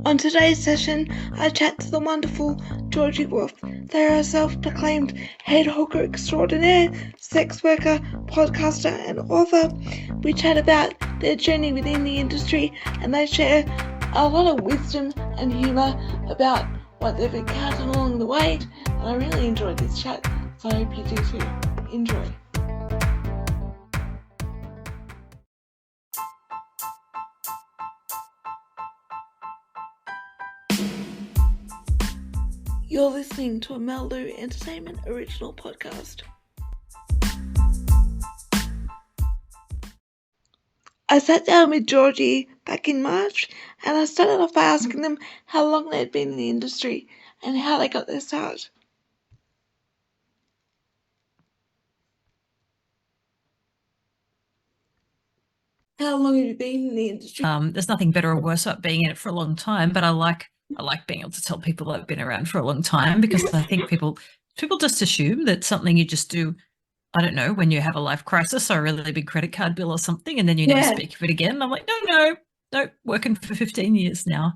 On today's session, I chat to the wonderful Georgie Wolf. They are a self-proclaimed head hooker extraordinaire, sex worker, podcaster and author. We chat about their journey within the industry and they share a lot of wisdom and humour about what they've encountered along the way. And I really enjoyed this chat, so I hope you do too. Enjoy. You're listening to a Mel Entertainment original podcast. I sat down with Georgie back in March and I started off by asking them how long they'd been in the industry and how they got their start. How long have you been in the industry? There's nothing better or worse about being in it for a long time, but I like being able to tell people that I've been around for a long time, because I think people just assume that something you just do, I don't know, when you have a life crisis or a really big credit card bill or something, and then you never speak of it again. I'm like, no, working for 15 years now.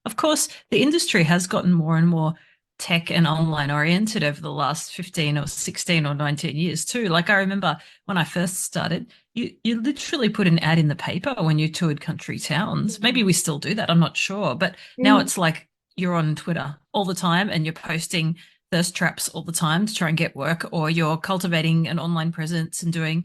Of course, the industry has gotten more and more tech and online oriented over the last 15 or 16 or 19 years too. Like, I remember when I first started, you literally put an ad in the paper when you toured country towns. Maybe we still do that, I'm not sure. But now it's like you're on Twitter all the time and you're posting thirst traps all the time to try and get work, or you're cultivating an online presence and doing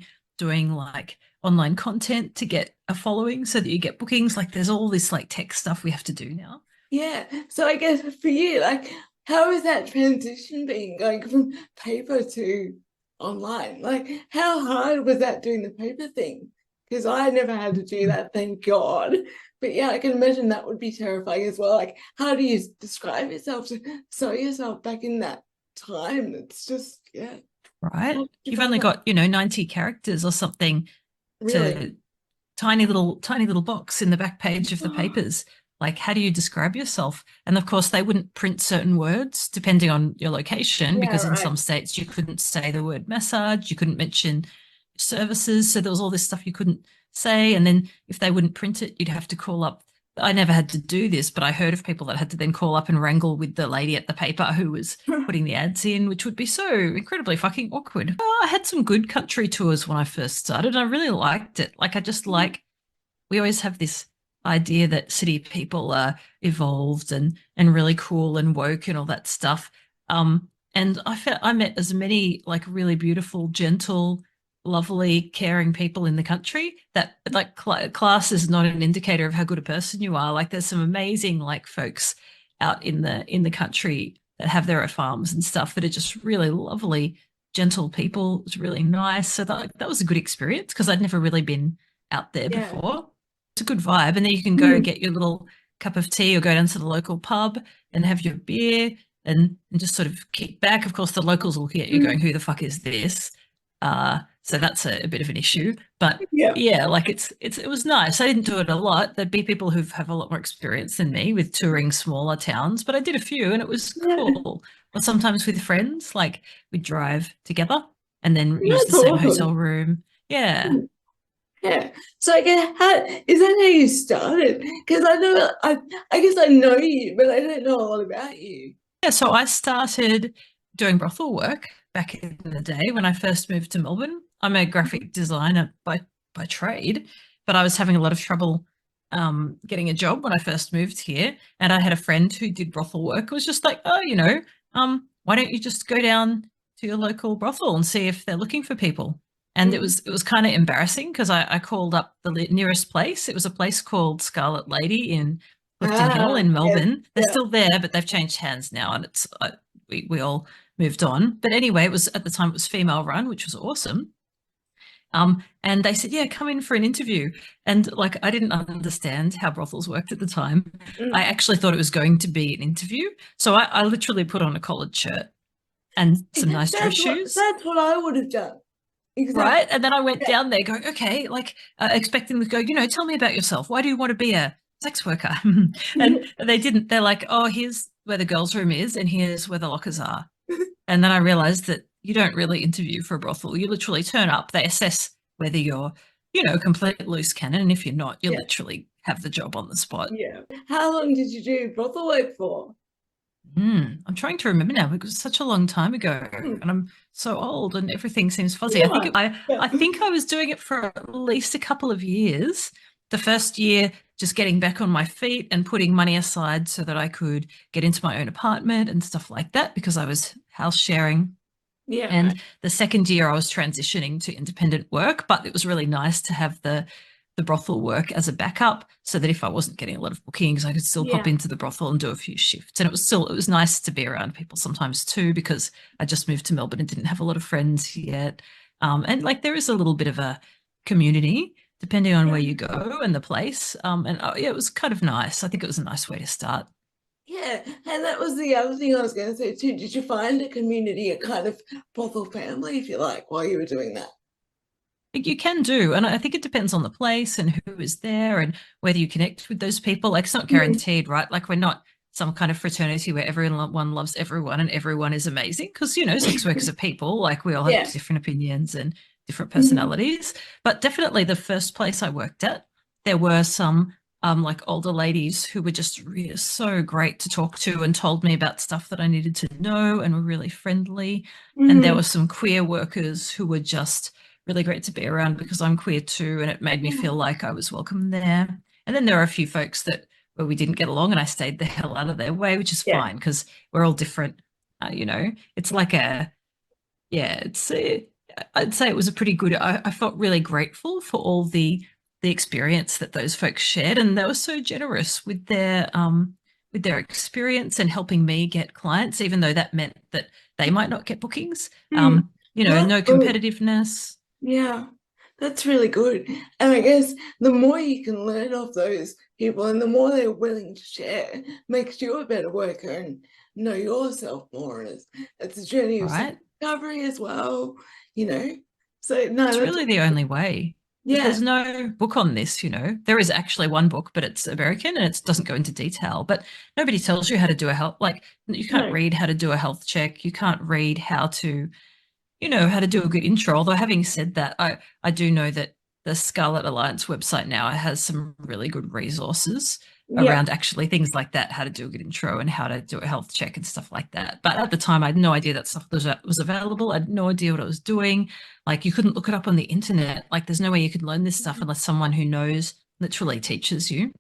like online content to get a following so that you get bookings. Like, there's all this like tech stuff we have to do now. Yeah. So I guess for you, like, how is that transition being, going from paper to online? Like, how hard was that doing the paper thing? Because I never had to do that, thank God. But yeah, I can imagine that would be terrifying as well. Like, how do you describe yourself to sew yourself back in that time? It's just, yeah. Right. You've only got, 90 characters or something. Really? To tiny little box in the back page of the papers. Like, how do you describe yourself? And of course, they wouldn't print certain words depending on your location, because in some states you couldn't say the word massage, you couldn't mention services. So there was all this stuff you couldn't say. And then if they wouldn't print it, you'd have to call up. I never had to do this, but I heard of people that had to then call up and wrangle with the lady at the paper who was putting the ads in, which would be so incredibly fucking awkward. I had some good country tours when I first started. I really liked it. Like, I just we always have this idea that city people are evolved and really cool and woke and all that stuff. And I met as many like really beautiful, gentle, lovely, caring people in the country that like class is not an indicator of how good a person you are. Like, there's some amazing like folks out in the country that have their farms and stuff that are just really lovely, gentle people. It's really nice. So that was a good experience, because I'd never really been out there before. It's a good vibe. And then you can go get your little cup of tea or go down to the local pub and have your beer and just sort of kick back. Of course, the locals will look at you going, who the fuck is this? So that's a bit of an issue. But yeah, like it was nice. I didn't do it a lot. There'd be people who have a lot more experience than me with touring smaller towns, but I did a few and it was cool. Or sometimes with friends, like we'd drive together and then use the same hotel room. Yeah. Yeah. So I guess, how is that how you started? Because I guess I know you, but I don't know a lot about you. Yeah, so I started doing brothel work back in the day when I first moved to Melbourne. I'm a graphic designer by trade, but I was having a lot of trouble getting a job when I first moved here. And I had a friend who did brothel work. It was just like, oh, why don't you just go down to your local brothel and see if they're looking for people? And it was kind of embarrassing, because I called up the nearest place. It was a place called Scarlet Lady in Clifton Hill in Melbourne. They're still there, but they've changed hands now, and it's we all moved on. But anyway, it was, at the time it was female run, which was awesome. And they said, yeah, come in for an interview. And like, I didn't understand how brothels worked at the time. I actually thought it was going to be an interview. So I literally put on a collared shirt and some nice dress shoes. That's what I would have done. Exactly. Right. And then I went down there going, okay, like expecting them to go, tell me about yourself. Why do you want to be a sex worker? And they didn't. They're like, oh, here's where the girls' room is and here's where the lockers are. And then I realized that you don't really interview for a brothel. You literally turn up, they assess whether you're, complete loose cannon. And if you're not, you're literally have the job on the spot. Yeah. How long did you do brothel work for? I'm trying to remember now because it was such a long time ago, and I'm so old, and everything seems fuzzy. I think I was doing it for at least a couple of years. The first year, just getting back on my feet and putting money aside so that I could get into my own apartment and stuff like that because I was house sharing. Yeah. And the second year I was transitioning to independent work, but it was really nice to have the brothel work as a backup so that if I wasn't getting a lot of bookings, I could still pop into the brothel and do a few shifts. And it was nice to be around people sometimes too, because I just moved to Melbourne and didn't have a lot of friends yet. And like there is a little bit of a community depending on where you go and the place. It was kind of nice. I think it was a nice way to start. Yeah, and that was the other thing I was going to say too. Did you find a community, a kind of brothel family, if you like, while you were doing that? You can do, and I think it depends on the place and who is there and whether you connect with those people. Like it's not guaranteed, right? Like we're not some kind of fraternity where everyone loves everyone and everyone is amazing because, sex workers are people. Like we all have different opinions and different personalities. But definitely the first place I worked at, there were some like older ladies who were just really so great to talk to and told me about stuff that I needed to know and were really friendly. And there were some queer workers who were just really great to be around because I'm queer too, and it made me feel like I was welcome there. And then there are a few folks where we didn't get along and I stayed the hell out of their way, which is fine because we're all different. It's like I'd say it was a pretty good, I felt really grateful for all the experience that those folks shared, and they were so generous with their experience and helping me get clients, even though that meant that they might not get bookings. No competitiveness. Yeah, that's really good. And I guess the more you can learn of those people and the more they're willing to share makes you a better worker and know yourself more. And it's a journey of self-discovery as well, So no, it's really the only way. Yeah. There's no book on this, There is actually one book, but it's American and it doesn't go into detail. But nobody tells you how to do a health, like you can't read how to do a health check. You can't read how to how to do a good intro. Although having said that, I do know that the Scarlet Alliance website now has some really good resources around actually things like that, how to do a good intro and how to do a health check and stuff like that. But at the time, I had no idea that stuff was available. I had no idea what I was doing. Like you couldn't look it up on the internet. Like there's no way you could learn this stuff unless someone who knows literally teaches you.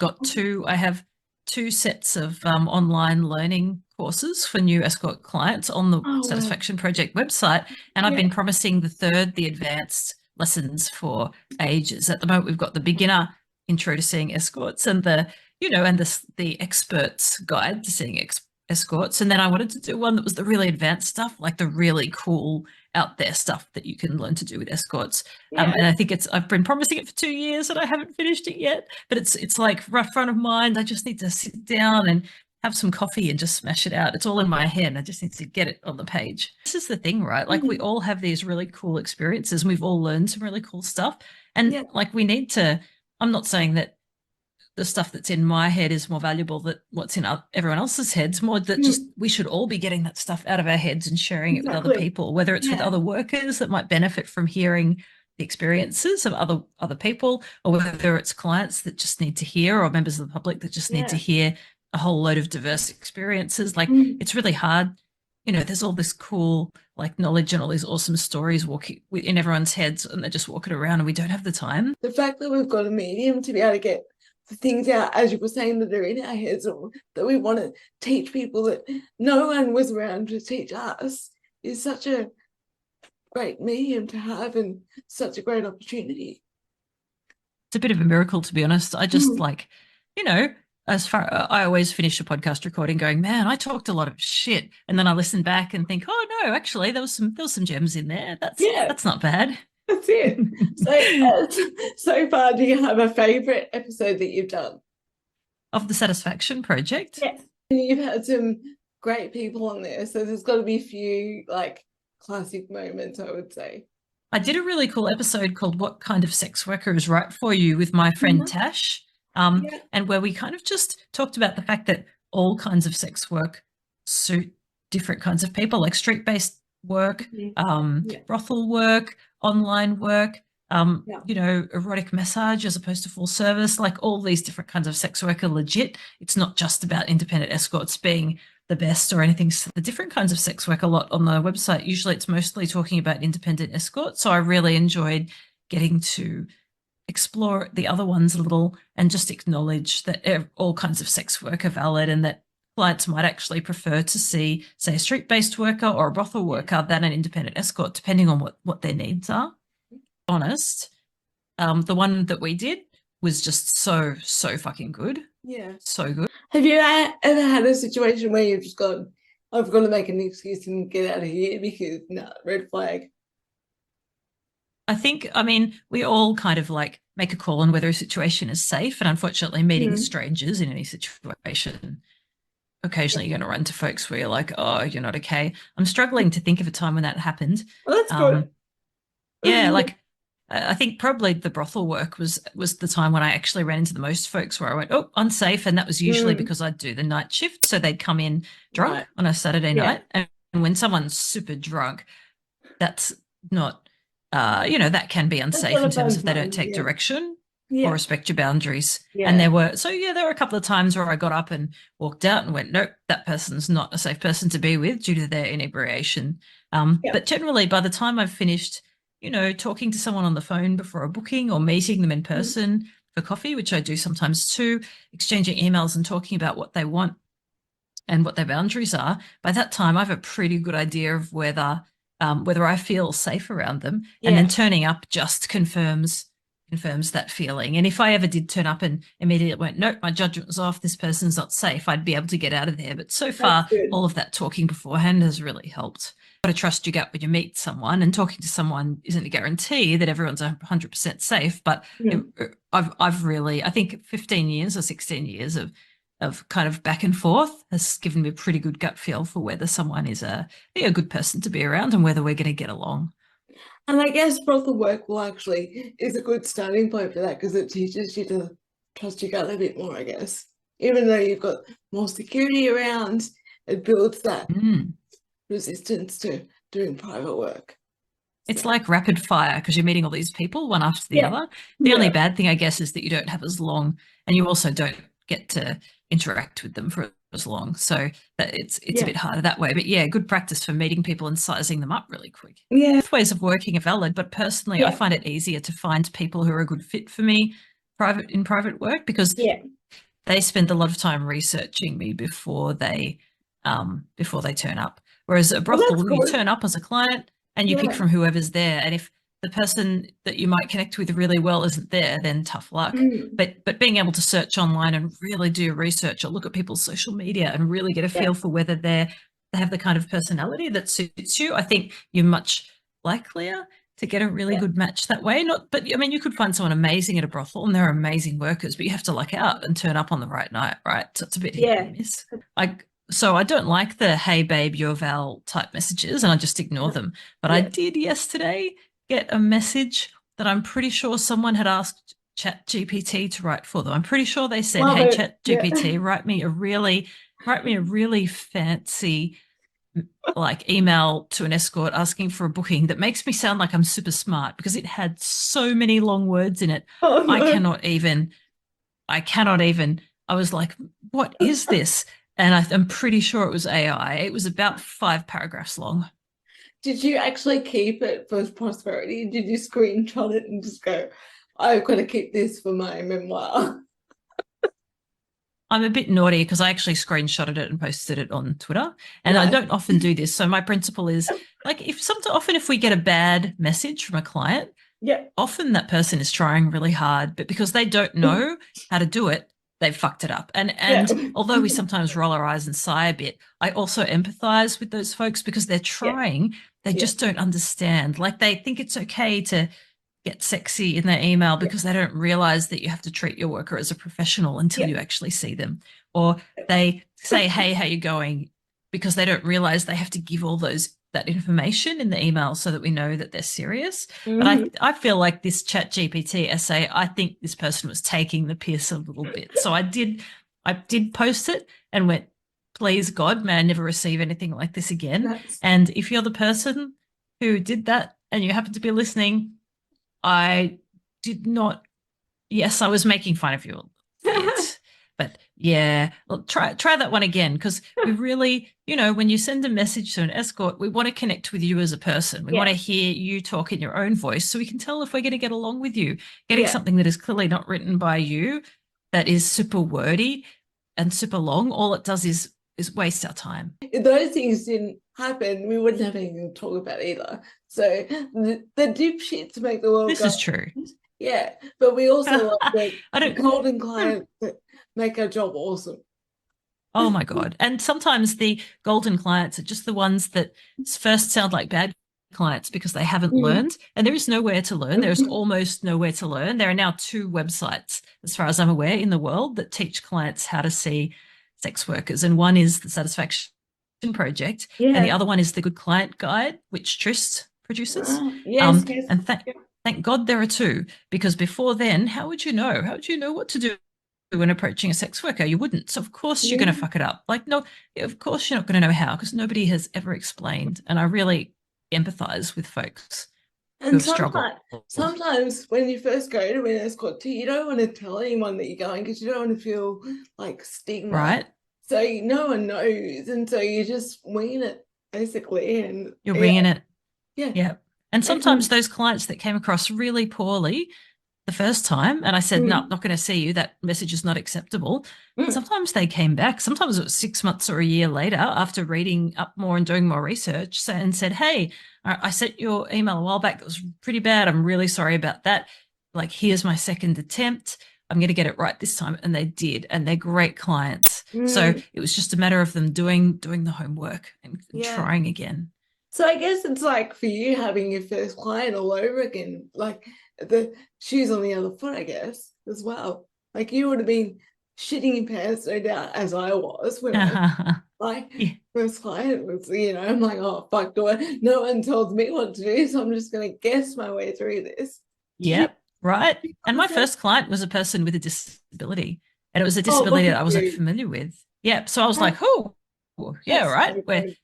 I have 2 sets of online learning courses for new escort clients on the Satisfaction Project website. And I've been promising the third, the advanced lessons for ages. At the moment, we've got the beginner intro to seeing escorts and the experts guide to seeing escorts. And then I wanted to do one that was the really advanced stuff, like the really cool out there stuff that you can learn to do with escorts. And I think I've been promising it for 2 years and I haven't finished it yet, but it's like right front of mind. I just need to sit down and have some coffee and just smash it out. It's all in my head. I just need to get it on the page. This is the thing, right? Like we all have these really cool experiences and we've all learned some really cool stuff. And like we need to, I'm not saying that the stuff that's in my head is more valuable than what's in everyone else's heads, more that just we should all be getting that stuff out of our heads and sharing it with other people, whether it's with other workers that might benefit from hearing the experiences of other people, or whether it's clients that just need to hear, or members of the public that just need to hear a whole load of diverse experiences. Like it's really hard. There's all this cool like knowledge and all these awesome stories walking in everyone's heads and they're just walking around and we don't have the time. The fact that we've got a medium to be able to get the things out, as you were saying, that are in our heads or that we want to teach people that no one was around to teach us is such a great medium to have and such a great opportunity. It's a bit of a miracle, to be honest. I just I always finish a podcast recording going, man, I talked a lot of shit. And then I listen back and think, oh no, actually there was some gems in there. That's not bad. That's it. So far, do you have a favorite episode that you've done? Of the Satisfaction Project? Yes. And you've had some great people on there. So there's got to be a few like classic moments, I would say. I did a really cool episode called What Kind of Sex Worker is Right for You with my friend Tash. And where we kind of just talked about the fact that all kinds of sex work suit different kinds of people, like street-based work, brothel work, online work, you know, erotic massage as opposed to full service, like all these different kinds of sex work are legit. It's not just about independent escorts being the best or anything. So the different kinds of sex work a lot on the website. Usually it's mostly talking about independent escorts. So I really enjoyed getting to explore the other ones a little and just acknowledge that all kinds of sex work are valid and that clients might actually prefer to see, say, a street-based worker or a brothel worker than an independent escort, depending on what their needs are. Honest, the one that we did was just so fucking good. Yeah, so good. Have you ever had a situation where you've just gone, I've got to make an excuse and get out of here because red flag? I mean, we all kind of like make a call on whether a situation is safe, and unfortunately meeting strangers in any situation, occasionally you're going to run to folks where you're like, oh, you're not okay. I'm struggling to think of a time when that happened. Well, that's good. Yeah, like I think probably the brothel work was the time when I actually ran into the most folks where I went, oh, unsafe. And that was usually because I'd do the night shift. So they'd come in drunk on a Saturday night. And when someone's super drunk, that's not, you know, that can be unsafe in terms of they don't take direction or respect your boundaries. And there were a couple of times where I got up and walked out and went, nope, that person's not a safe person to be with due to their inebriation. But generally, by the time I've finished, you know, talking to someone on the phone before a booking or meeting them in person for coffee, which I do sometimes too, exchanging emails and talking about what they want and what their boundaries are, by that time I have a pretty good idea of whether I feel safe around them. And then turning up just confirms that feeling. And if I ever did turn up and immediately went, nope, my judgment was off, this person's not safe, I'd be able to get out of there. But so far, all of that talking beforehand has really helped. Got to trust your gut when you meet someone, and talking to someone isn't a guarantee that everyone's 100% safe. But I've really, I think 15 years or 16 years of kind of back and forth has given me a pretty good gut feel for whether someone is a good person to be around and whether we're going to get along. And I guess brothel work is a good starting point for that, because it teaches you to trust your gut a bit more, I guess. Even though you've got more security around, it builds that resistance to doing private work. It's like rapid fire because you're meeting all these people one after the other. The only bad thing, I guess, is that you don't have as long, and you also don't get to interact with them for as long. So it's a bit harder that way. But yeah, good practice for meeting people and sizing them up really quick. Yeah. Both ways of working are valid, but personally, I find it easier to find people who are a good fit for me in private work because they spend a lot of time researching me before they turn up. Whereas a brothel, you turn up as a client and you pick from whoever's there. And if the person that you might connect with really well isn't there, then tough luck. But being able to search online and really do research or look at people's social media and really get a feel for whether they have the kind of personality that suits you, I think you're much likelier to get a really good match that way. But I mean, you could find someone amazing at a brothel and they're amazing workers, but you have to luck out and turn up on the right night, right? So it's a bit hit and miss. So I don't like the hey babe, you're Val type messages, and I just ignore them. But I did yesterday get a message that I'm pretty sure someone had asked ChatGPT to write for them. I'm pretty sure they said, hey ChatGPT, write me a really fancy like email to an escort asking for a booking that makes me sound like I'm super smart, because it had so many long words in it. I cannot even. I was like, what is this? And I'm pretty sure it was AI. It was about 5 paragraphs long. Did you actually keep it for prosperity? Did you screenshot it and just go, I've got to keep this for my memoir? I'm a bit naughty because I actually screenshotted it and posted it on Twitter. And I don't often do this. So my principle is, like, if we get a bad message from a client, often that person is trying really hard, but because they don't know how to do it, they've fucked it up. And although we sometimes roll our eyes and sigh a bit, I also empathize with those folks because they're trying. They just don't understand. Like, they think it's okay to get sexy in their email because they don't realize that you have to treat your worker as a professional until you actually see them. Or they say, hey, how you going? Because they don't realize they have to give all that information in the email so that we know that they're serious. But I feel like this ChatGPT essay, I think this person was taking the piss a little bit. So I did post it and went, please God, may I never receive anything like this again. And if you're the person who did that and you happen to be listening, I did not. Yes, I was making fun of you a bit. But yeah, well, try that one again, because we really, when you send a message to an escort, we want to connect with you as a person. We want to hear you talk in your own voice so we can tell if we're going to get along with you. Getting something that is clearly not written by you, that is super wordy and super long, all it does is waste our time. If those things didn't happen, we wouldn't have anything to talk about either. So the dipshits make the world This go. is true. Yeah, but we also love the I don't. golden clients that make our job awesome. Oh my God. And sometimes the golden clients are just the ones that first sound like bad clients because they haven't learned, and there is nowhere to learn. There is almost nowhere to learn. There are now 2 websites, as far as I'm aware, in the world that teach clients how to see sex workers. And one is the Satisfaction Project, and the other one is the Good Client Guide, which Trist produces. Yes. And thank God there are 2, because before then, how would you know? How would you know what to do when approaching a sex worker? You wouldn't. So of course you're going to fuck it up. Like, no, of course you're not going to know how, because nobody has ever explained. And I really empathize with folks who have struggled. Sometimes when you first go to an escort, you don't want to tell anyone that you're going because you don't want to feel like stigma. Right. So no one knows. And so you just wing it, basically. And you're winging it. Yeah. And sometimes those clients that came across really poorly the first time, and I said, no, not going to see you, that message is not acceptable. Sometimes they came back. Sometimes it was 6 months or a year later after reading up more and doing more research, and said, hey, I sent your email a while back that was pretty bad. I'm really sorry about that. Like, here's my second attempt. I'm going to get it right this time. And they did. And they're great clients. So it was just a matter of them doing the homework and trying again. So I guess it's like for you having your first client all over again, like the shoes on the other foot, I guess, as well. Like you would have been shitting your pants, no doubt, as I was when I like first client was, I'm like, oh fuck, no one told me what to do, so I'm just gonna guess my way through this. Yep, right. And my first client was a person with a disability, and it was a disability that I wasn't familiar with. Yep. So I was like, oh, yeah, right.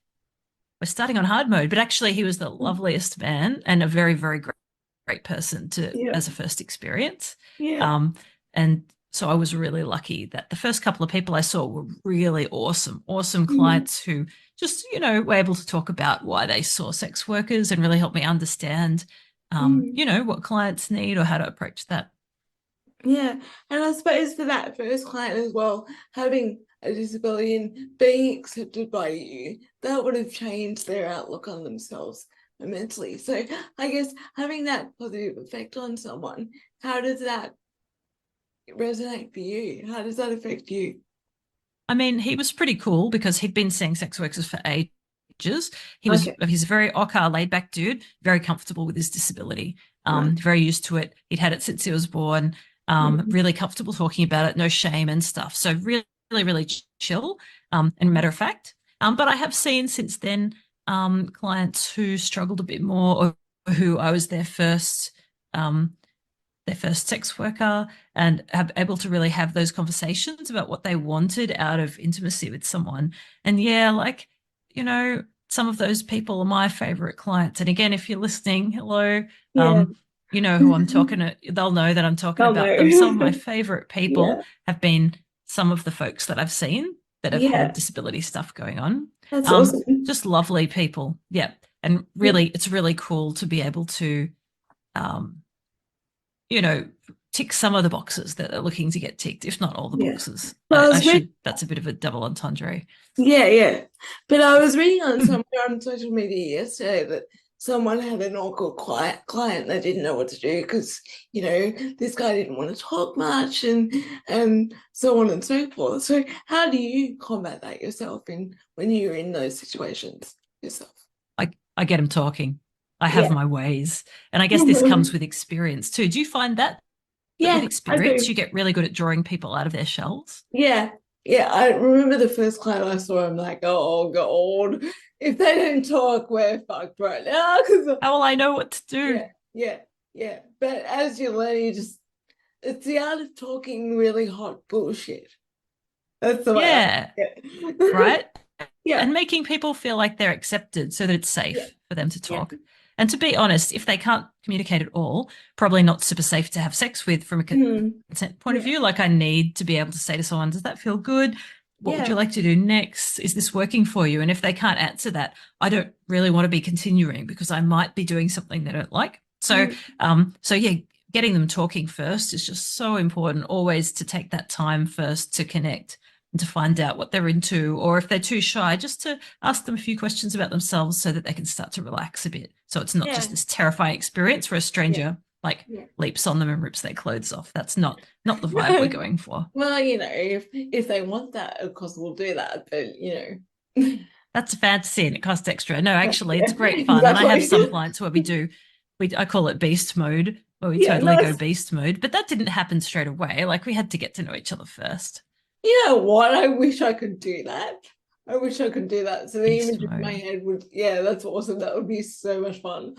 We're starting on hard mode, but actually he was the loveliest man and a very, very great person as a first experience. And so I was really lucky that the first couple of people I saw were really awesome clients who just, were able to talk about why they saw sex workers and really help me understand, what clients need or how to approach that. Yeah. And I suppose for that first client as well, having a disability and being accepted by you, that would have changed their outlook on themselves immensely. So I guess having that positive effect on someone, how does that resonate for you? How does that affect you? I mean, he was pretty cool because he'd been seeing sex workers for ages. He's a very laid back dude, very comfortable with his disability, very used to it. He'd had it since he was born, really comfortable talking about it, no shame and stuff. So really chill, and matter of fact. But I have seen since then clients who struggled a bit more, or who I was their first sex worker, and have able to really have those conversations about what they wanted out of intimacy with someone. And some of those people are my favorite clients. And again, if you're listening, hello, you know who I'm talking to. They'll know that I'm talking about them. Some of my favorite people have been some of the folks that I've seen that have had disability stuff going on. That's awesome. Just lovely people. Yeah. And really, it's really cool to be able to, tick some of the boxes that are looking to get ticked, if not all the boxes. That's a bit of a double entendre. Yeah. But I was reading on somewhere on social media yesterday that someone had an awkward client. They didn't know what to do because, this guy didn't want to talk much and so on and so forth. So how do you combat that yourself when you're in those situations yourself? I get him talking. I have my ways. And I guess this comes with experience too. Do you find that with experience you get really good at drawing people out of their shells? Yeah. I remember the first client I saw, I'm like, oh God, if they don't talk, we're fucked right now. How will I know what to do? Yeah. But as you learn, it's the art of talking really hot bullshit. That's the way. Right? Yeah. And making people feel like they're accepted so that it's safe for them to talk. And to be honest, if they can't communicate at all, probably not super safe to have sex with from a consent point of view. Like, I need to be able to say to someone, does that feel good? What would you like to do next? Is this working for you? And if they can't answer that, I don't really want to be continuing because I might be doing something they don't like. So, yeah, getting them talking first is just so important, always to take that time first to connect and to find out what they're into, or if they're too shy, just to ask them a few questions about themselves so that they can start to relax a bit. So it's not just this terrifying experience where a stranger leaps on them and rips their clothes off. That's not the vibe we're going for. Well, you know, if they want that, of course we'll do that, but you know. That's a fantasy and it costs extra. No, actually, it's great fun. Exactly. And I have some clients where I call it beast mode, where we totally go beast mode. But that didn't happen straight away. Like, we had to get to know each other first. You know what? I wish I could do that. I wish I could do that. So the image in my head would, that's awesome. That would be so much fun.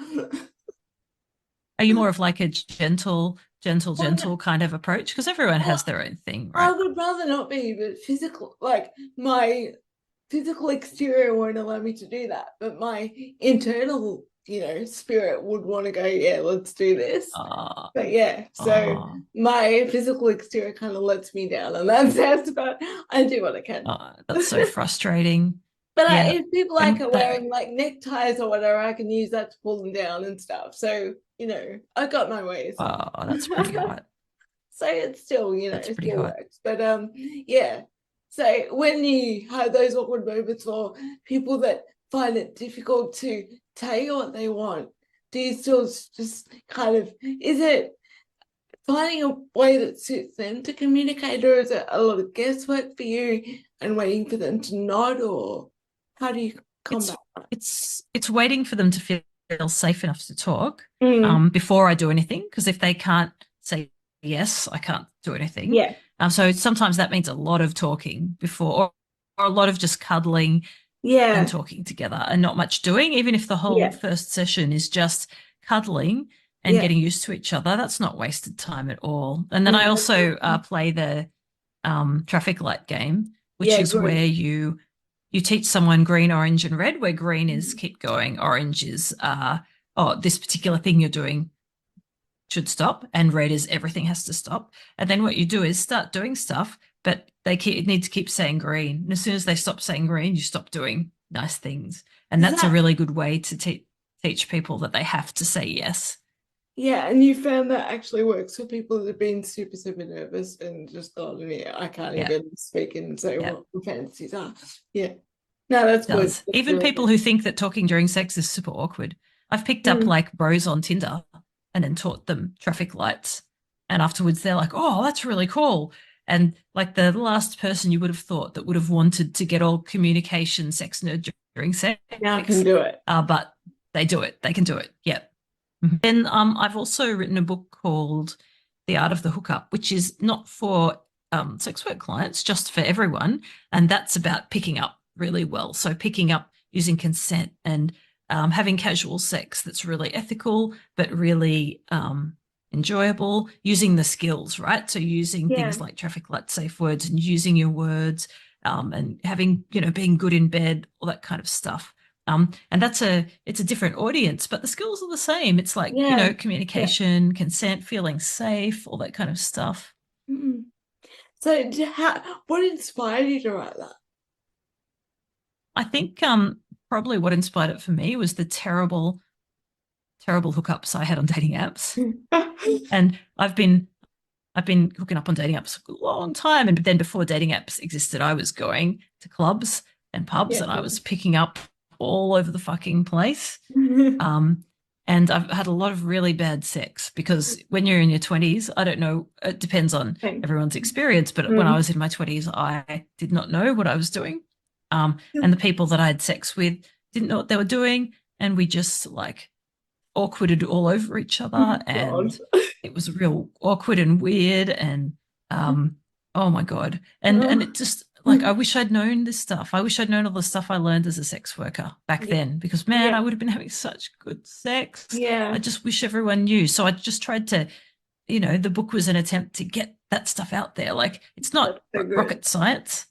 Are you more of like a gentle kind of approach? Because everyone has their own thing, right? I would rather not be, but physical, like my physical exterior won't allow me to do that. But my internal, you know, spirit would want to go, let's do this. But so my physical exterior kind of lets me down, and that's about, I do what I can. That's so frustrating. But if people like are wearing like neckties or whatever, I can use that to pull them down and stuff. So, you know, I got my ways. Oh, that's pretty hot. So it's still, you know, it still works. But so when you have those awkward moments or people that find it difficult to tell you what they want, do you still just kind of, is it finding a way that suits them to communicate, or is it a lot of guesswork for you and waiting for them to nod, or how do you combat that? It's waiting for them to feel safe enough to talk before I do anything, because if they can't say yes, I can't do anything. So sometimes that means a lot of talking before, or a lot of just cuddling and talking together and not much doing. Even if the whole first session is just cuddling and getting used to each other, that's not wasted time at all. And then I also play the traffic light game, which is where you teach someone green, orange, and red, where green is keep going, orange is this particular thing you're doing should stop, and red is everything has to stop. And then what you do is start doing stuff, but they need to keep saying green. And as soon as they stop saying green, you stop doing nice things. And that's a really good way to teach people that they have to say yes. Yeah, and you found that actually works for people that have been super, super nervous and just thought, I can't even speak and say what the fantasies are. Yeah. No, that's good. That's even really people who think that talking during sex is super awkward. I've picked up like bros on Tinder and then taught them traffic lights. And afterwards they're like, oh, that's really cool. And like the last person you would have thought that would have wanted to get all communication sex nerd during sex. Now can do it. But they do it. They can do it. Yeah. Then I've also written a book called The Art of the Hookup, which is not for sex work clients, just for everyone. And that's about picking up really well. So picking up using consent and having casual sex that's really ethical, but really enjoyable, using the skills, right? So using things like traffic light safe words and using your words and having, being good in bed, all that kind of stuff. And it's a different audience, but the skills are the same. It's like, communication, consent, feeling safe, all that kind of stuff. Mm-hmm. So what inspired you to write that? I think probably what inspired it for me was the terrible hookups I had on dating apps. And I've been hooking up on dating apps for a long time. And then before dating apps existed, I was going to clubs and pubs and I was picking up all over the fucking place. And I've had a lot of really bad sex because when you're in your 20s, I don't know, it depends on everyone's experience, but when I was in my 20s, I did not know what I was doing. And the people that I had sex with didn't know what they were doing. And we just like awkwarded all over each other. And it was real awkward and weird. And oh my God. And it just like, I wish I'd known this stuff. I wish I'd known all the stuff I learned as a sex worker back then, because man, I would have been having such good sex. I just wish everyone knew. So I just tried to, the book was an attempt to get that stuff out there. Like, it's not rocket science.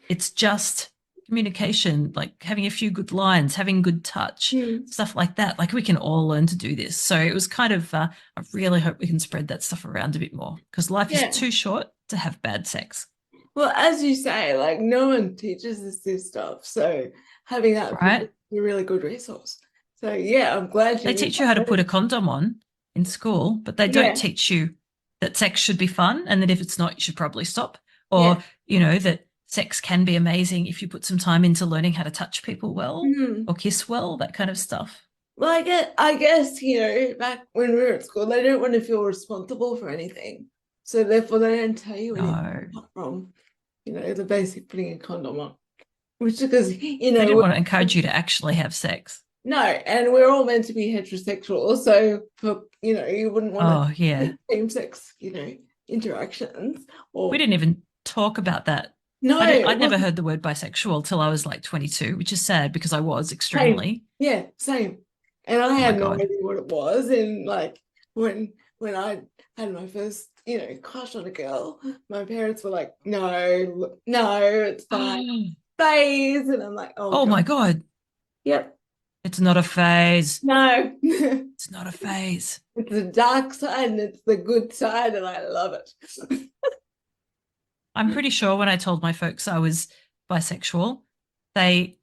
It's just communication, like having a few good lines, having good touch, stuff like that. Like we can all learn to do this. So it was kind of, I really hope we can spread that stuff around a bit more because life is too short to have bad sex. Well, as you say, like no one teaches us this stuff. So having that right? is a really good resource. So yeah, I'm glad they teach you how to put a condom on in school, but they don't teach you that sex should be fun and that if it's not, you should probably stop. Or, you know, that sex can be amazing if you put some time into learning how to touch people well or kiss well, that kind of stuff. Well, I guess, you know, back when we were at school, they don't want to feel responsible for anything. So therefore they don't tell you anything apart from, you know, the basic putting a condom on. Which is because, you know, they don't want to encourage you to actually have sex. No, and we're all meant to be heterosexual, so for, you know, you wouldn't want same sex, you know, interactions. Or we didn't even talk about that. No, I'd never heard the word bisexual till I was like 22, which is sad because I was extremely. Same. And I had no idea what it was. And like when I had my first, you know, crush on a girl, my parents were like, no, it's fine. Phase. And I'm like, oh my God. Yep. It's not a phase. No. It's not a phase. It's the dark side and it's the good side, and I love it. I'm pretty sure when I told my folks I was bisexual, they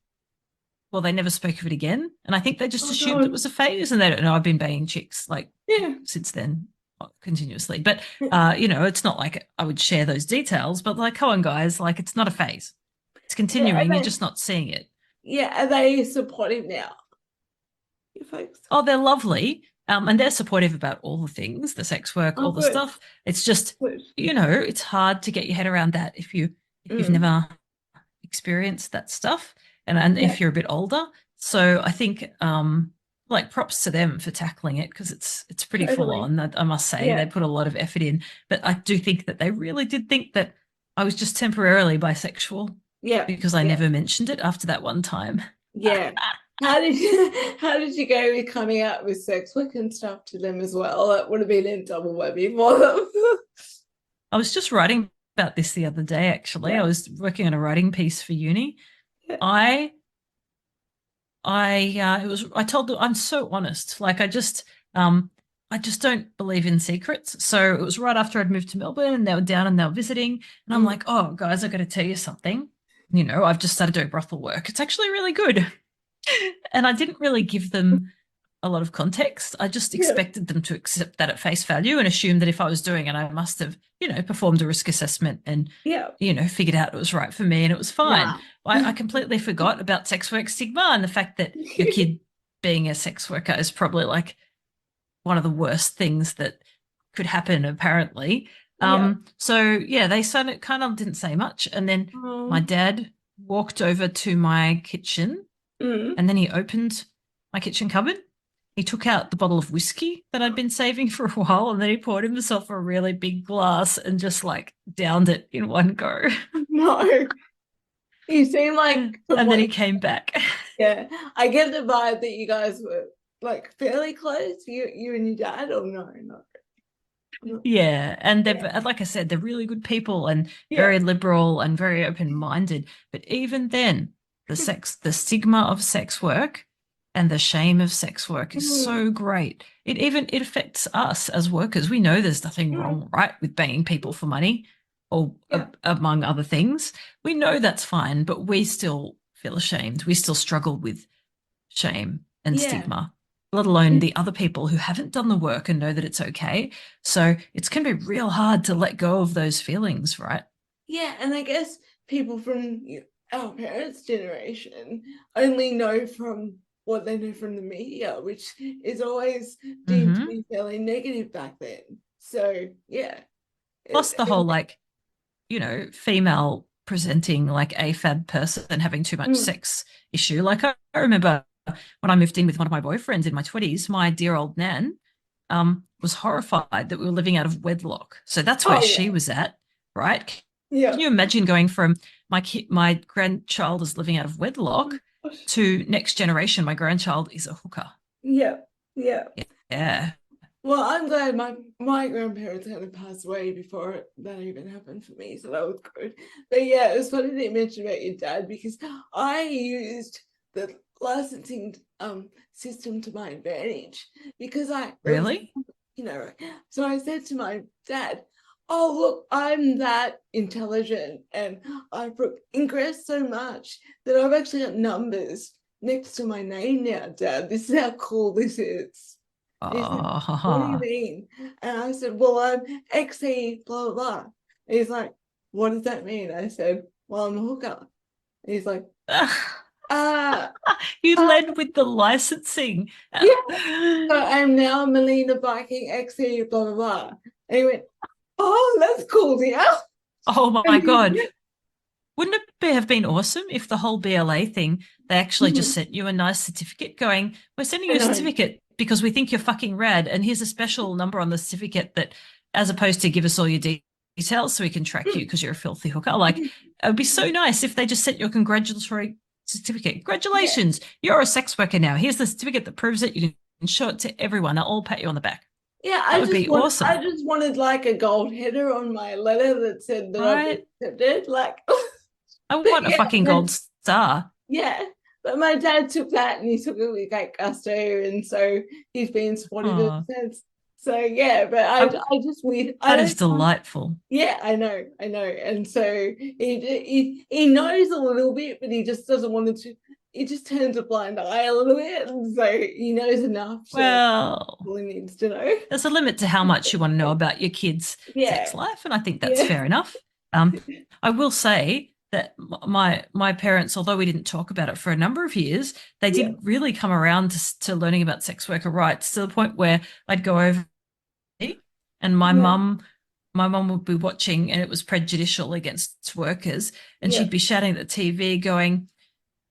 never spoke of it again. And I think they just assumed it was a phase, and they don't know I've been banging chicks like since then continuously. But, you know, it's not like I would share those details, but like, come on, guys, like it's not a phase. It's continuing. You're just not seeing it. Yeah. Are they supportive now? Your folks? Oh, they're lovely. And they're supportive about all the things, the sex work, all the stuff. It's just, you know, it's hard to get your head around that if you've never experienced that stuff and if you're a bit older. So I think like props to them for tackling it because it's pretty full on. I must say they put a lot of effort in. But I do think that they really did think that I was just temporarily bisexual. Yeah. Because I never mentioned it after that one time. Yeah. How did you go with coming out with sex work and stuff to them as well? That would have been a double whammy for them. I was just writing about this the other day, actually. I was working on a writing piece for uni. I told them I'm so honest. Like I just don't believe in secrets. So it was right after I'd moved to Melbourne and they were down and they were visiting. And I'm like, oh guys, I got to tell you something. You know, I've just started doing brothel work. It's actually really good. And I didn't really give them a lot of context. I just expected them to accept that at face value and assume that if I was doing it, I must have, you know, performed a risk assessment and, you know, figured out it was right for me and it was fine. I completely forgot about sex work stigma and the fact that your kid being a sex worker is probably like one of the worst things that could happen, apparently. So, they kind of didn't say much. And then my dad walked over to my kitchen and then he opened my kitchen cupboard. He took out the bottle of whiskey that I'd been saving for a while and then he poured himself a really big glass and just like downed it in one go. No. You seem like... And then he came back. Yeah. I get the vibe that you guys were like fairly close, you and your dad, or no? Yeah, and they're like I said, they're really good people and very liberal and very open-minded. But even then, the stigma of sex work and the shame of sex work is so great. It affects us as workers. We know there's nothing wrong, right, with banging people for money or among other things. We know that's fine, but we still feel ashamed. We still struggle with shame and stigma, let alone the other people who haven't done the work and know that it's okay. So it's going to be real hard to let go of those feelings, right? Yeah, and I guess people from our parents' generation only know from what they know from the media, which is always deemed to be fairly negative back then. So, yeah. Plus the whole, like, you know, female presenting like AFAB person and having too much sex issue. Like I remember when I moved in with one of my boyfriends in my 20s, my dear old nan was horrified that we were living out of wedlock. So that's where she was at, right? Yeah. Can you imagine going from my grandchild is living out of wedlock to next generation, my grandchild is a hooker? Yeah. Yeah. Well, I'm glad my grandparents had to pass away before that even happened for me, so that was good. But yeah, it was funny that you mentioned about your dad because I used the licensing system to my advantage because Really? so I said to my dad, "Oh look, I'm that intelligent and I've progressed so much that I've actually got numbers next to my name now, Dad. This is how cool this is." And he's like, "What do you Oh, mean?" And I said, "Well, I'm XE, blah, blah, blah." And he's like, "What does that mean?" I said, "Well, I'm a hooker." And he's like, "Ah, you ah, led with the licensing. yeah. So I'm now Melinah biking XE, blah, blah, blah." And he went, "Oh, that's cool, yeah." Oh my And God. Wouldn't it have been awesome if the whole BLA thing, they actually just sent you a nice certificate going, we're sending you a certificate because we think you're fucking rad. And here's a special number on the certificate that, as opposed to give us all your details so we can track you because you're a filthy hooker. Like, it would be so nice if they just sent you a congratulatory certificate. Congratulations, you're a sex worker now. Here's the certificate that proves it. You can show it to everyone. They'll all pat you on the back. Yeah, That would be awesome. I just wanted like a gold header on my letter that said that I've Right? accepted. Like, I want a fucking gold star. yeah. But my dad took that and he took it with great gusto, and so he's been supportive ever since. So yeah, but I just that is delightful. Yeah, I know, and so he knows a little bit, but he just doesn't want to. He just turns a blind eye a little bit, and so he knows enough. Well, all he needs to know. There's a limit to how much you want to know about your kids' sex life, and I think that's fair enough. I will say that my parents, although we didn't talk about it for a number of years, they did really come around to learning about sex worker rights to the point where I'd go over and my mum would be watching and it was prejudicial against workers, and she'd be shouting at the TV going,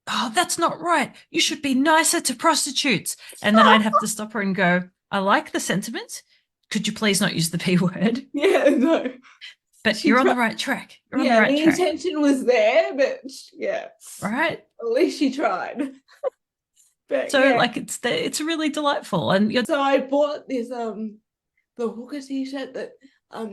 "Oh, that's not right. You should be nicer to prostitutes." And then I'd have to stop her and go, "I like the sentiment. Could you please not use the P word?" Yeah, no. But you're on the right track. You're on the right track. The intention was there, but yeah. Right. At least she tried. But so like it's really delightful. And so I bought this the hooker t-shirt that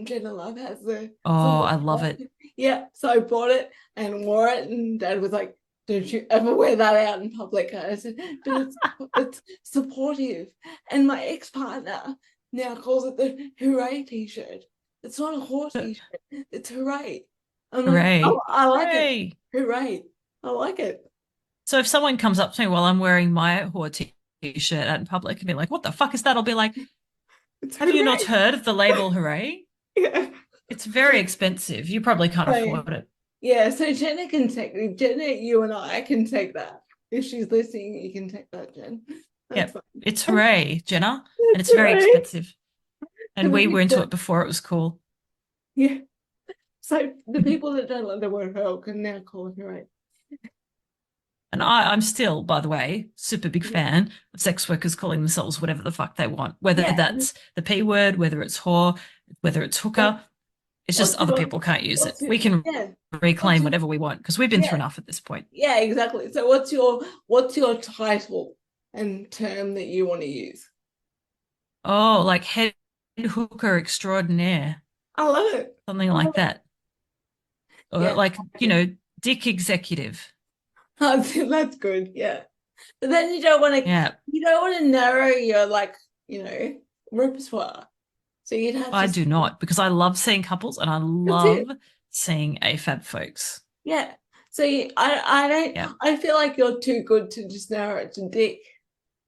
Jenna Love has the I love it. Yeah, so I bought it and wore it, and Dad was like, "Don't you ever wear that out in public." I said, "But it's supportive." And my ex-partner now calls it the hooray t-shirt. It's not a whore t-shirt, it's hooray. I'm hooray. Like, "Oh, I like it. Hooray. I like it." So if someone comes up to me while I'm wearing my whore t-shirt out in public and be like, "What the fuck is that?" I'll be like, "Have you not heard of the label hooray?" Yeah. It's very expensive. You probably can't afford it. Yeah, so Jenna, you and I can take that. If she's listening, you can take that, Jen. Yeah, it's hooray, Jenna. And it's very expensive. And we were into it before it was cool. Yeah. So the people that don't like the word hurl can now call it hooray. And I'm still, by the way, super big fan of sex workers calling themselves whatever the fuck they want, whether that's the P word, whether it's whore, whether it's hooker. It's just other people can't use it. We can reclaim whatever we want because we've been through enough at this point. Yeah, exactly. So what's your title and term that you want to use? Oh, like head hooker extraordinaire. I love it. Something like that. Or like, dick executive. That's good. Yeah. But then you don't want to narrow your repertoire. So you'd have I do not, because I love seeing couples and I love seeing AFAB folks. Yeah. So I feel like you're too good to just narrow it to dick.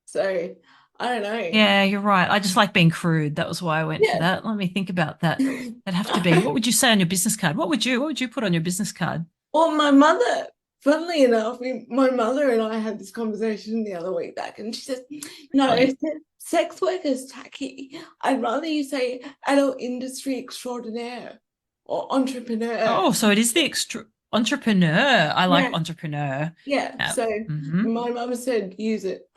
So I don't know. Yeah, you're right. I just like being crude. That was why I went for that. Let me think about that. It'd have to be, what would you say on your business card? What would you put on your business card? Well, my mother, funnily enough, my mother and I had this conversation the other week back, and she said, "No, sex work is tacky. I'd rather you say adult industry extraordinaire or entrepreneur." Oh, so it is the entrepreneur. I like entrepreneur. Yeah. So my mum said use it.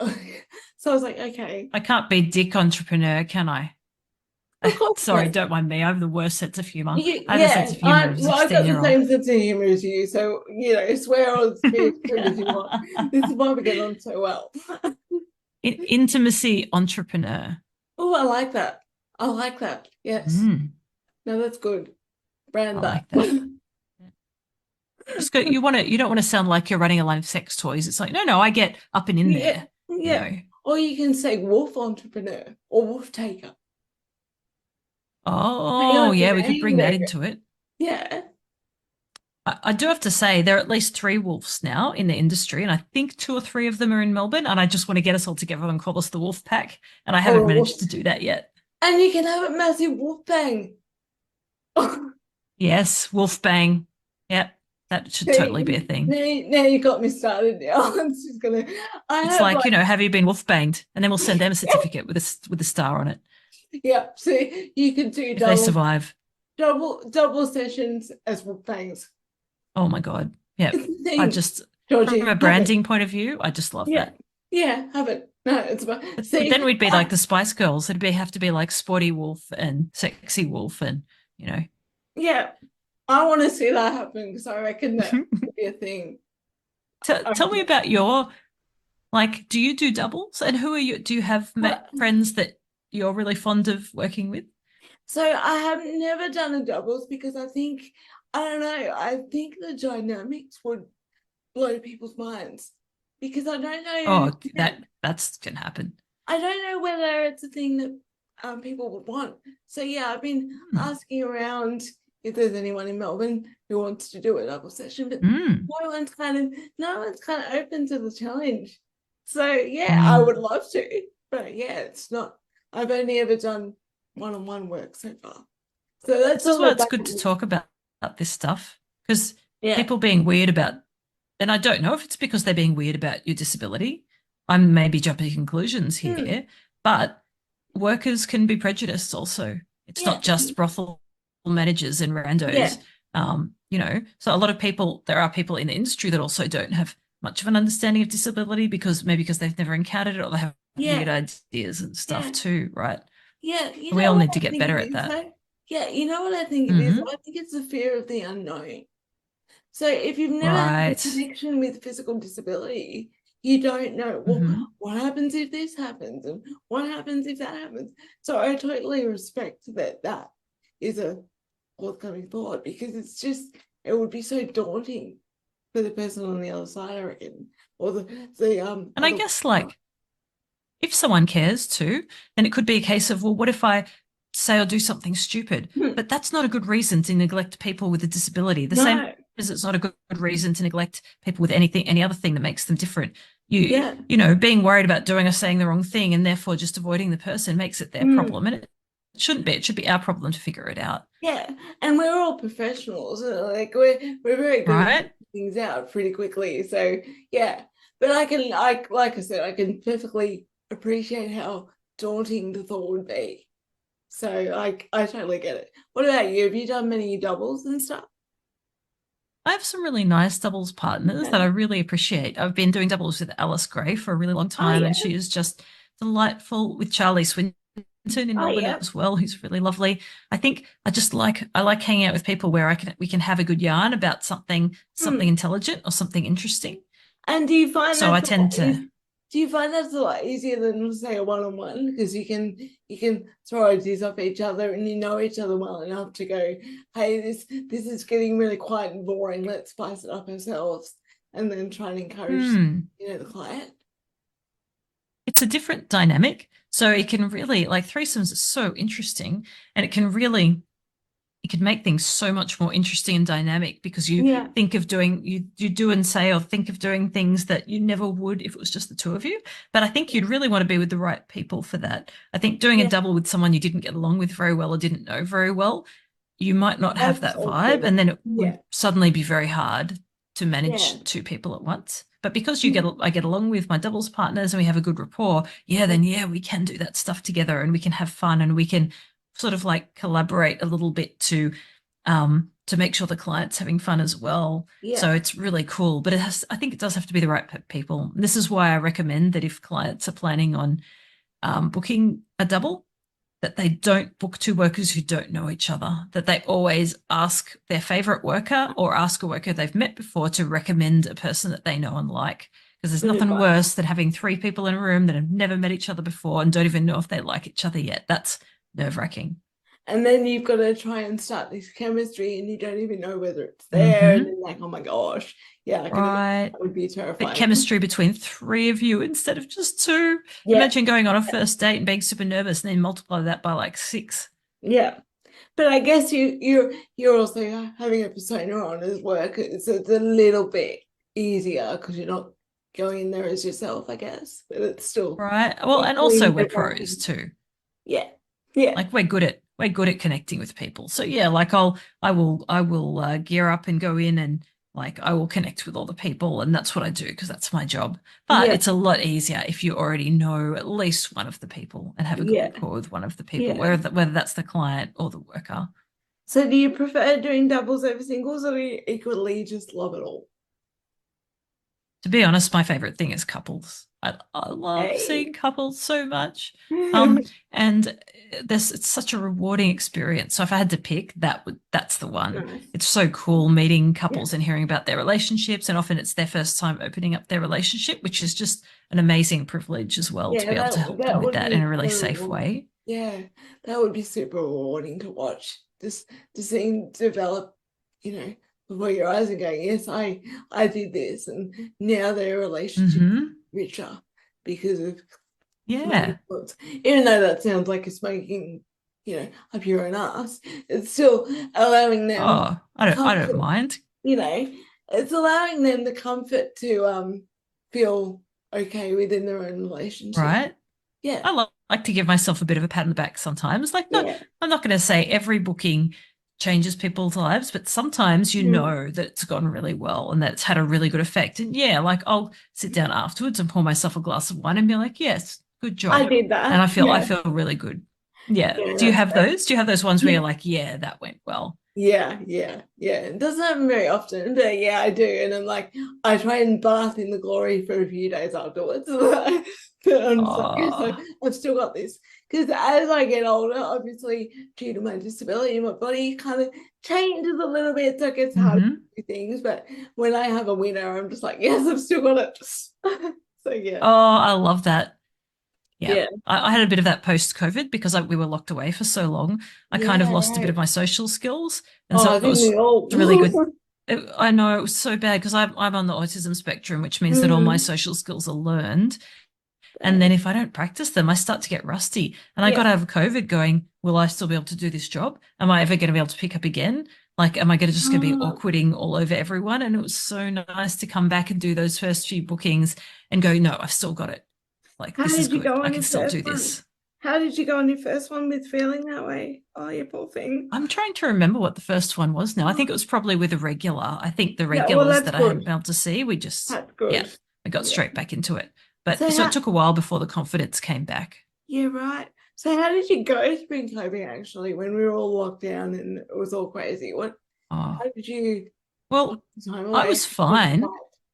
So I was like, okay. I can't be dick entrepreneur, can I? Sorry, don't mind me. I have the worst sense of humor. I have a sense of humor. I've got the same sense of humor as you. So, swear or be as crude as you want. This is why we get on so well. Intimacy entrepreneur. Oh, I like that. I like that. Yes. Mm, No, that's good. I Brand that. like that. Just go, you don't want to sound like you're running a line of sex toys. It's like, no, I get up and in Yeah. there, Yeah. Or you can say wolf entrepreneur or wolf taker. Hang Oh, on your yeah, we could name bring that there. into it. Yeah. I do have to say there are at least 3 wolves now in the industry, and I think 2 or 3 of them are in Melbourne. And I just want to get us all together and call us the Wolf Pack, and I haven't Or a wolf. managed to do that yet. And you can have a massive wolf bang. Yes, Wolf Bang. Yep, that should totally be a thing. Now you got me started now. I'm just gonna I It's have like, have you been wolf banged? And then we'll send them a certificate with a star on it yeah, see you can do if they survive. double sessions as wolf bangs. Oh my God. Yeah. It's the I thing. just, Georgie, from a have it. branding point of view, I just love Yeah. that. Yeah, have it. No, it's about But see then we'd be like the Spice Girls. Have to be like Sporty Wolf and Sexy Wolf and, yeah. I want to see that happen because I reckon that would be a thing. Tell me about do you do doubles? And who are you? Do you have friends that you're really fond of working with? So I have never done a doubles because I don't know, I think the dynamics would blow people's minds because I don't know. Oh, that's can happen. I don't know whether it's a thing that people would want. So yeah, I've been asking around if there's anyone in Melbourne who wants to do a double session, but no one's kind of open to the challenge. So yeah, I would love to, but yeah, it's not. I've only ever done one-on-one work so far. So that's why it's good to talk about this stuff because people being weird about, and I don't know if it's because they're being weird about your disability. I'm maybe jumping to conclusions here, but workers can be prejudiced also. It's not just brothel managers and randos. So a lot of people, there are people in the industry that also don't have much of an understanding of disability because they've never encountered it or they have weird ideas and stuff too, right? Yeah, we all need to get better at that. Though? Yeah, you know what I think it is? I think it's the fear of the unknown. So if you've never had a connection with physical disability, you don't know, well, what happens if this happens and what happens if that happens? So I totally respect that is a forthcoming thought because it would be so daunting for the person on the other side, I reckon. Or and I guess if someone cares too, then it could be a case of, well, what if I say or do something stupid? But that's not a good reason to neglect people with a disability. The same as it's not a good reason to neglect people with any other thing that makes them different. Being worried about doing or saying the wrong thing and therefore just avoiding the person makes it their problem. And it shouldn't be. It should be our problem to figure it out. Yeah, and we're all professionals. Like we're very good at things out pretty quickly. So yeah, but I can like I said, I can perfectly appreciate how daunting the thought would be. So I totally get it. What about you? Have you done many doubles and stuff? I have some really nice doubles partners that I really appreciate. I've been doing doubles with Alice Gray for a really long time, and she is just delightful, with Charlie Swinton in Melbourne as well, who's really lovely. I think I like hanging out with people where we can have a good yarn about something intelligent or something interesting. And do you find do you find that's a lot easier than, say, a one-on-one because you can throw ideas off each other and you know each other well enough to go, hey, this is getting really quiet and boring, let's spice it up ourselves, and then try and encourage the client? It's a different dynamic, so it can really, threesomes are so interesting, and it can make things so much more interesting and dynamic because you think of doing, you do and say or think of doing things that you never would if it was just the two of you. But I think you'd really want to be with the right people for that. I think doing a double with someone you didn't get along with very well or didn't know very well, you might not have that vibe, and then it would suddenly be very hard to manage two people at once. But because I get along with my doubles partners and we have a good rapport, then we can do that stuff together and we can have fun and we can sort of collaborate a little bit to make sure the client's having fun as well. So it's really cool, but I think it does have to be the right people. And this is why I recommend that if clients are planning on booking a double, that they don't book two workers who don't know each other, that they always ask their favorite worker or ask a worker they've met before to recommend a person that they know and like. Because there's nothing worse than having 3 people in a room that have never met each other before and don't even know if they like each other yet. That's nerve-wracking. And then you've got to try and start this chemistry and you don't even know whether it's there. And then like, oh my gosh. Yeah, I can imagine that would be terrifying. But chemistry between 3 of you instead of just 2. Yeah. Imagine going on a first date and being super nervous and then multiply that by like 6. Yeah. But I guess you're also having a persona on as work, so it's a little bit easier because you're not going in there as yourself, I guess. But it's still right. Well, and also we're pros too. Yeah. Yeah. Like we're good at connecting with people. So yeah, like I will gear up and go in and like I will connect with all the people, and that's what I do because that's my job. But it's a lot easier if you already know at least one of the people and have a good rapport with one of the people, whether that's the client or the worker. So do you prefer doing doubles over singles, or do you equally just love it all? To be honest, my favorite thing is couples. I love seeing couples so much. And it's such a rewarding experience. So if I had to pick, that's the one. Nice. It's so cool meeting couples and hearing about their relationships, and often it's their first time opening up their relationship, which is just an amazing privilege as well to be able to help them with that in a really safe way. Yeah, that would be super rewarding to watch. Just to see develop, before your eyes and going, yes, I did this, and now their relationship richer because of even though that sounds like a smoking, up your own ass, it's still allowing them. Oh, I don't mind. It's allowing them the comfort to feel okay within their own relationship. Right. Yeah. I like to give myself a bit of a pat on the back sometimes. Like, no, I'm not going to say every booking changes people's lives, but sometimes you know that it's gone really well and that it's had a really good effect. And like I'll sit down afterwards and pour myself a glass of wine and be like, yes, good job. I did that. And I feel really good. Yeah. Do you have those? Do you have those ones where you're like, yeah, that went well? Yeah. It doesn't happen very often, but yeah, I do. And I'm like, I try and bath in the glory for a few days afterwards. But I'm like, I've still got this. Because as I get older, obviously, due to my disability, my body kind of changes a little bit, so it gets hard to do things. But when I have a winner, I'm just like, yes, I've still got it. So, yeah. Oh, I love that. Yeah. I had a bit of that post-COVID because we were locked away for so long. I kind of lost a bit of my social skills. And so it was really good. I know it was so bad because I'm on the autism spectrum, which means that all my social skills are learned. And then if I don't practice them, I start to get rusty. And I got out of COVID going, will I still be able to do this job? Am I ever going to be able to pick up again? Like, am I just going to be awkwarding all over everyone? And it was so nice to come back and do those first few bookings and go, no, I've still got it. Like, this is good. I can still do this. How did you go on your first one with feeling that way? Oh, you poor thing. I'm trying to remember what the first one was now. I think it was probably with a regular. I think the regulars that I hadn't been able to see, we just, I got straight back into it. But so it took a while before the confidence came back. Yeah, right. So how did you go through COVID actually when we were all locked down and it was all crazy? How did you? Well, I was fine.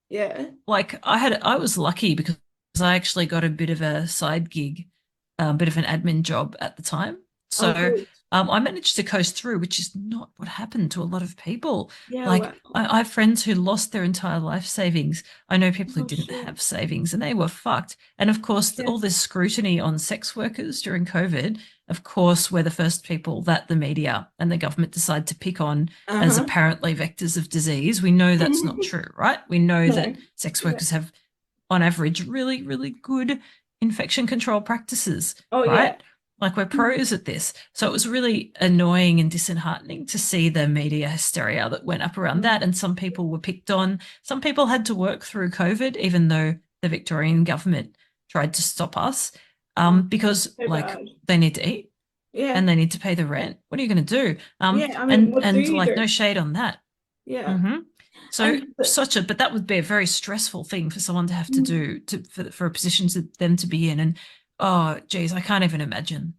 Yeah. Like I was lucky because I actually got a bit of a side gig, a bit of an admin job at the time. So I managed to coast through, which is not what happened to a lot of people. I have friends who lost their entire life savings. I know people who didn't have savings and they were fucked. And of course, all this scrutiny on sex workers during COVID, of course, we're the first people that the media and the government decide to pick on as apparently vectors of disease. We know that's not true, right? We know that sex workers have, on average, really, really good infection control practices, right? Like we're pros at this. So it was really annoying and disheartening to see the media hysteria that went up around that. And some people were picked on. Some people had to work through COVID, even though the Victorian government tried to stop us because they need to eat and they need to pay the rent. What are you going to do? No shade on that. Yeah. So but that would be a very stressful thing for someone to have to do for a position to them to be in. And oh, geez, I can't even imagine.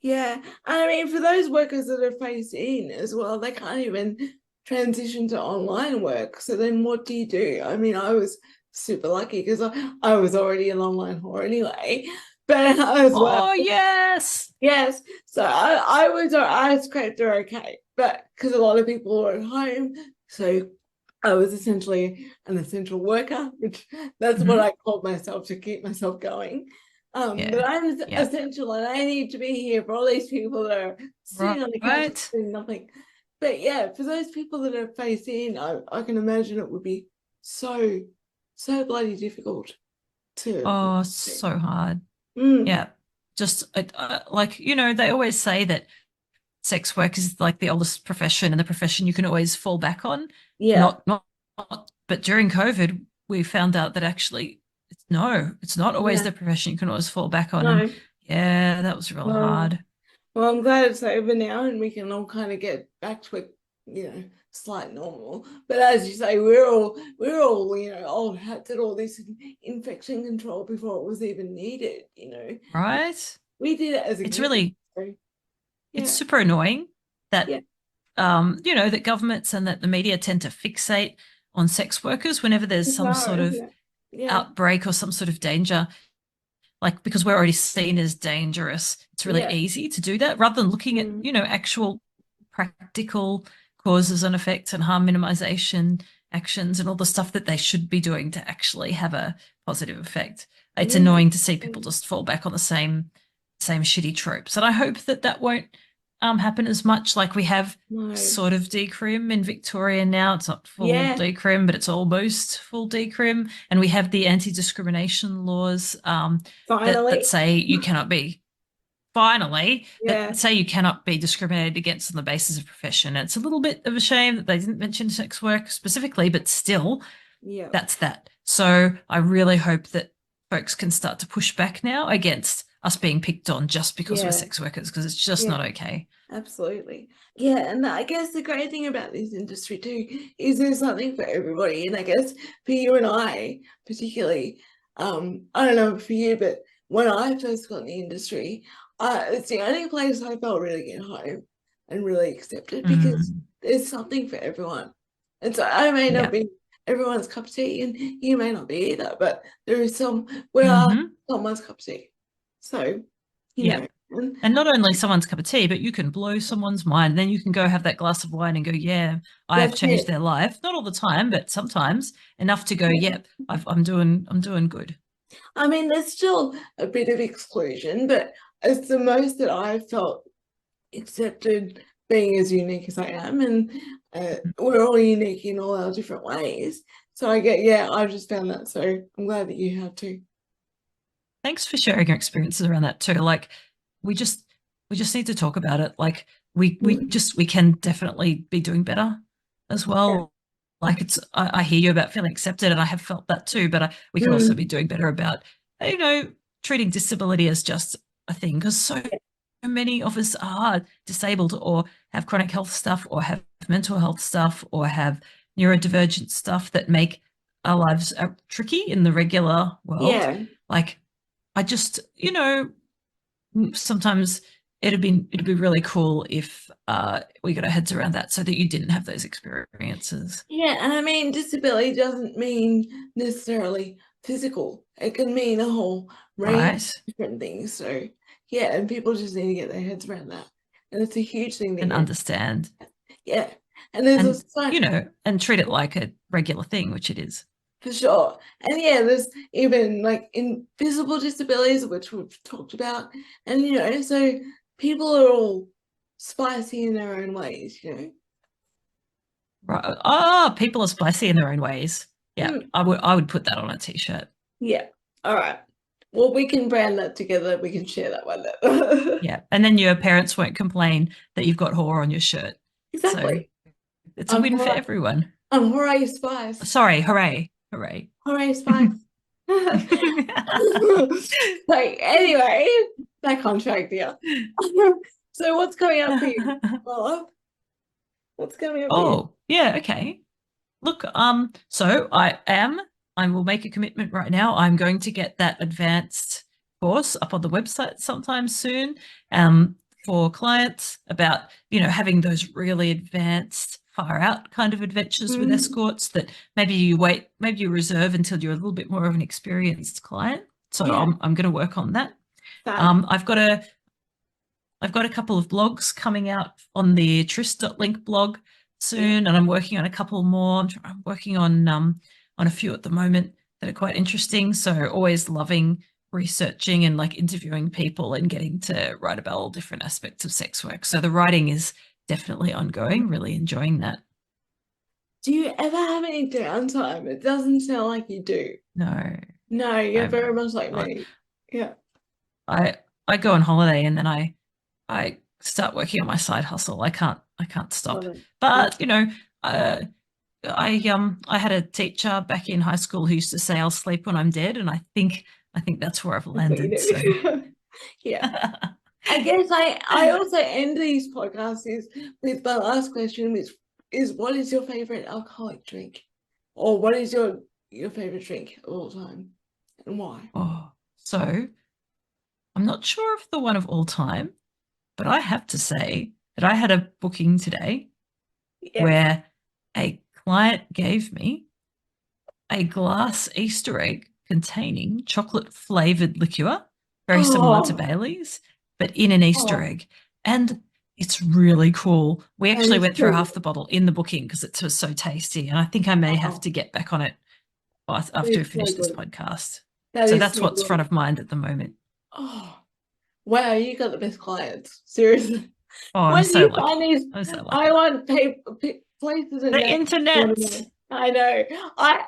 Yeah. And I mean, for those workers that are phased in as well, they can't even transition to online work. So then what do you do? I mean, I was super lucky because I was already an online whore anyway. But as well. Oh, yes. Yes. So I scraped her okay. But because a lot of people were at home. So I was essentially an essential worker, which that's what I called myself to keep myself going. But I'm Yeah. essential and I need to be here for all these people that are sitting on the couch Right. doing nothing. But yeah, for those people that are phased in, I can imagine it would be so bloody difficult to. Oh, so hard. Mm, Yeah. Just like, you know, they always say that sex work is like the oldest profession and the profession you can always fall back on. yeah. Not, but during COVID, we found out that actually it's not always Yeah. the profession you can always fall back on. No. And yeah, that was real Well, hard. well, I'm glad it's over now and we can all kind of get back to a, slight normal. But as you say, we're all, old hats at all this infection control before it was even needed, Right? We did it as a It's kid. really, So, it's yeah. super annoying that, Yeah. you know, that governments and that the media tend to fixate on sex workers whenever there's some sort of Yeah. outbreak or some sort of danger. Like, because we're already seen as dangerous, it's really easy to do that rather than looking at, you know, actual practical causes and effects and harm minimization actions and all the stuff that they should be doing to actually have a positive effect. It's annoying to see people just fall back on the same shitty tropes. And I hope that that won't happen as much. Like, we have sort of decrim in Victoria now. It's not full decrim, but it's almost full decrim. And we have the anti-discrimination laws that say you cannot be that say you cannot be discriminated against on the basis of profession. And it's a little bit of a shame that they didn't mention sex work specifically, but still, that's that. So I really hope that folks can start to push back now against us being picked on just because we're sex workers, because it's just not okay. Absolutely. Yeah, and I guess the great thing about this industry too is there's something for everybody. And I guess for you and I, particularly, I don't know for you, but when I first got in the industry, it's the only place I felt really at home and really accepted because there's something for everyone. And so I may not be everyone's cup of tea, and you may not be either, but there is someone's cup of tea. So, you know. And not only someone's cup of tea, but you can blow someone's mind. Then you can go have that glass of wine and go, yeah, I have changed their life. Not all the time, but sometimes enough to go, yep, I'm doing good. I mean, there's still a bit of exclusion, but it's the most that I've felt accepted being as unique as I am. And we're all unique in all our different ways. So I've just found that. So I'm glad that you have too. Thanks for sharing your experiences around that too. Like, we just need to talk about it. Like, we can definitely be doing better as well. Like, I hear you about feeling accepted, and I have felt that too, but we can also be doing better about, you know, treating disability as just a thing, because so many of us are disabled or have chronic health stuff or have mental health stuff or have neurodivergent stuff that make our lives tricky in the regular world. Like, I just, you know, sometimes it'd be really cool if we got our heads around that so that you didn't have those experiences. Yeah, and I mean, disability doesn't mean necessarily physical. It can mean a whole range of different things. So yeah, and people just need to get their heads around that. And it's a huge thing and understand. Yeah. And there's also, you know, and treat it like a regular thing, which it is. For sure. And yeah, there's even like invisible disabilities, which we've talked about. And, you know, so people are all spicy in their own ways, you know. Right. Oh, people are spicy in their own ways. Yeah, I would put that on a t-shirt. Yeah. All right. Well, we can brand that together. We can share that one then. Yeah. And then your parents won't complain that you've got whore on your shirt. Exactly. So it's a win for everyone. Hooray, spice. Sorry, hooray. Hooray. Hooray, spice. Like, anyway, back on track, dear. So what's coming up for you, Lola? What's coming up for you? Oh, yeah, okay. Look, so I will make a commitment right now. I'm going to get that advanced course up on the website sometime soon for clients about, you know, having those really advanced far out kind of adventures with escorts that maybe you reserve until you're a little bit more of an experienced client. So I'm going to work on that. I've got a couple of blogs coming out on the tris.link blog soon, and I'm working on a couple more. I'm working on a few at the moment that are quite interesting. So always loving researching and like interviewing people and getting to write about all different aspects of sex work. So the writing is definitely ongoing, really enjoying that. Do you ever have any downtime? It doesn't sound like you do. No. No, you're I'm very much like not. me. Yeah. I go on holiday and then I start working on my side hustle. I can't stop. Love it. But you know, I had a teacher back in high school who used to say I'll sleep when I'm dead, and I think that's where I've That's what you landed. do. So Yeah. I guess I also end these podcasts with my last question, which is, what is your favorite alcoholic drink? Or what is your favorite drink of all time and why? Oh, so I'm not sure of the one of all time, but I have to say that I had a booking today Yeah. where a client gave me a glass Easter egg containing chocolate flavored liqueur, very similar to Oh, Bailey's, but in an Easter oh, egg. And it's really cool. We that actually is went through so half the bottle in the booking because it was so tasty. And I think I may have Oh, to get back on it that after we is so finish this good. podcast. That So is that's so what's front good. of mind at the moment. Oh, wow, you got the best clients. Seriously. Oh, I'm When do so you find lucky. these? I'm so I lucky. want places and The names. internet. I know.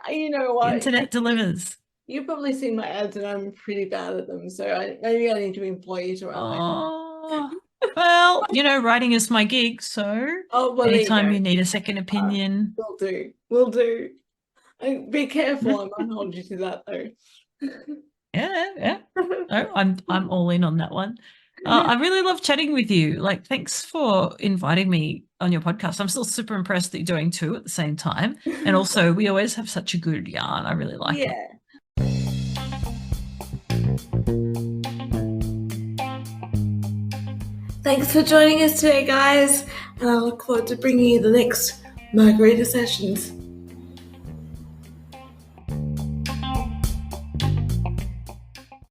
You know The what? internet delivers. You've probably seen my ads and I'm pretty bad at them. So maybe I need to employ you to run my ad. Oh, well, you know, writing is my gig. So Oh, well, there you anytime go. you need a second opinion, Will do. Will do. Be careful. I might hold you to that though. yeah. No, I'm all in on that one. I really love chatting with you. Like, thanks for inviting me on your podcast. I'm still super impressed that you're doing two at the same time. And also, we always have such a good yarn. I really like it. Yeah. Thanks for joining us today, guys. And I look forward to bringing you the next margarita sessions.